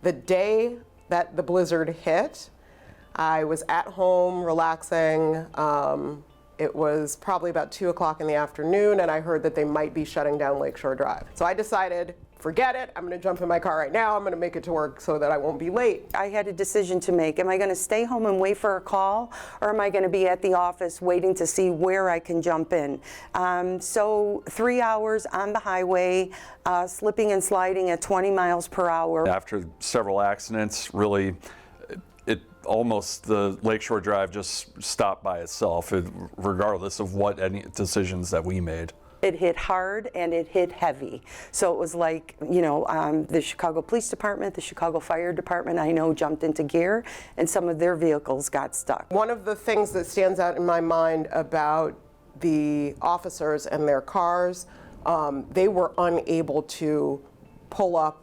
The day that the blizzard hit, I was at home relaxing. It was probably about 2 o'clock in the afternoon, and I heard that they might be shutting down Lakeshore Drive. So I decided, forget it, I'm gonna jump in my car right now, I'm gonna make it to work so that I won't be late. I had a decision to make. Am I gonna stay home and wait for a call, or am I gonna be at the office waiting to see where I can jump in? So 3 hours on the highway, slipping and sliding at 20 miles per hour. After several accidents, really, almost the Lakeshore Drive just stopped by itself, regardless of what any decisions that we made. It hit hard and it hit heavy. So it was like, you know, the Chicago Police Department, the Chicago Fire Department, I know, jumped into gear, and some of their vehicles got stuck. One of the things that stands out in my mind about the officers and their cars, they were unable to pull up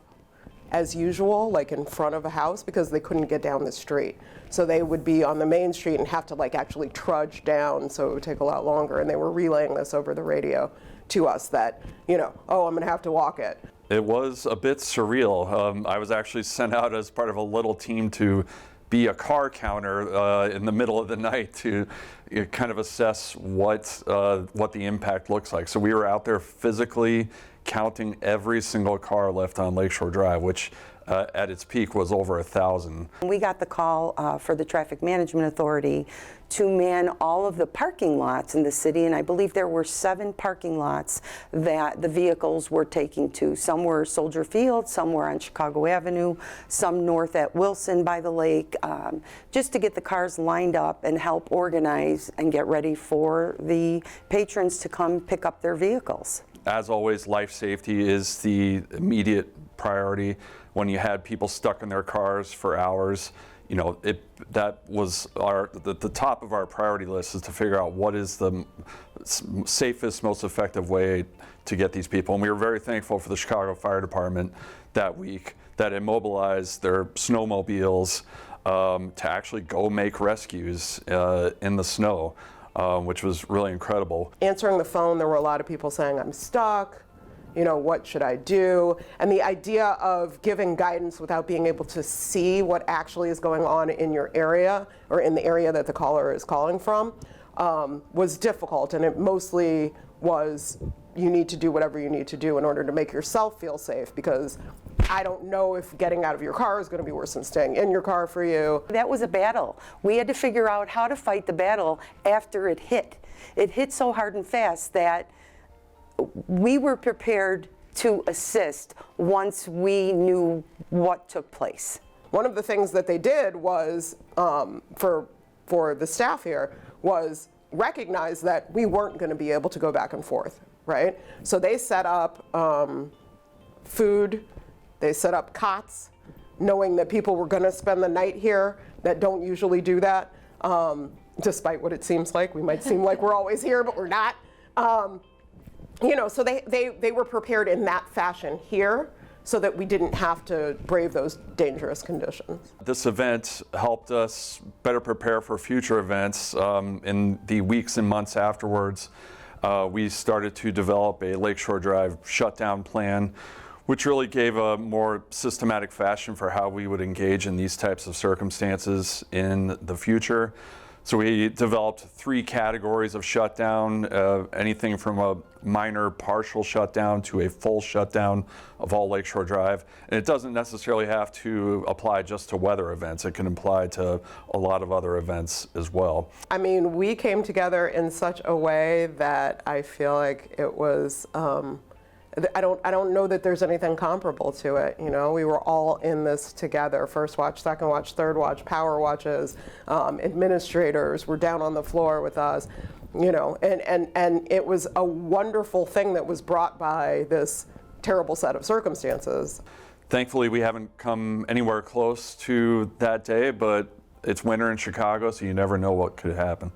as usual, like in front of a house, because they couldn't get down the street. So they would be on the main street and have to like actually trudge down, so it would take a lot longer. And they were relaying this over the radio to us that, you know, oh, I'm gonna have to walk it. It was a bit surreal. I was actually sent out as part of a little team to be a car counter in the middle of the night to kind of assess what the impact looks like. So we were out there physically counting every single car left on Lakeshore Drive, which at its peak was over 1,000. We got the call for the Traffic Management Authority to man all of the parking lots in the city, and I believe there were 7 parking lots that the vehicles were taking to. Some were Soldier Field, some were on Chicago Avenue, some north at Wilson by the lake, just to get the cars lined up and help organize and get ready for the patrons to come pick up their vehicles. As always, life safety is the immediate priority. When you had people stuck in their cars for hours, you know, that was the top of our priority list, is to figure out what is the safest, most effective way to get these people. And we were very thankful for the Chicago Fire Department that week that immobilized their snowmobiles to actually go make rescues in the snow. Which was really incredible. Answering the phone, there were a lot of people saying, I'm stuck, you know, what should I do? And the idea of giving guidance without being able to see what actually is going on in your area, or in the area that the caller is calling from, was difficult. And it mostly was, you need to do whatever you need to do in order to make yourself feel safe, because I don't know if getting out of your car is going to be worse than staying in your car for you. That was a battle. We had to figure out how to fight the battle after it hit. It hit so hard and fast that we were prepared to assist once we knew what took place. One of the things that they did was, for the staff here, was recognize that we weren't going to be able to go back and forth, right? So they set up food. They set up cots, knowing that people were going to spend the night here that don't usually do that, despite what it seems like. We might seem like we're always here, but we're not. You know, so they were prepared in that fashion here, so that we didn't have to brave those dangerous conditions. This event helped us better prepare for future events. In the weeks and months afterwards, we started to develop a Lakeshore Drive shutdown plan, which really gave a more systematic fashion for how we would engage in these types of circumstances in the future. So we developed 3 categories of shutdown, anything from a minor partial shutdown to a full shutdown of all Lakeshore Drive. And it doesn't necessarily have to apply just to weather events. It can apply to a lot of other events as well. I mean, we came together in such a way that I feel like it was, I don't know that there's anything comparable to it. You know, we were all in this together. First watch, second watch, third watch, power watches, administrators were down on the floor with us. You know, and it was a wonderful thing that was brought by this terrible set of circumstances. Thankfully, we haven't come anywhere close to that day, but it's winter in Chicago, so you never know what could happen.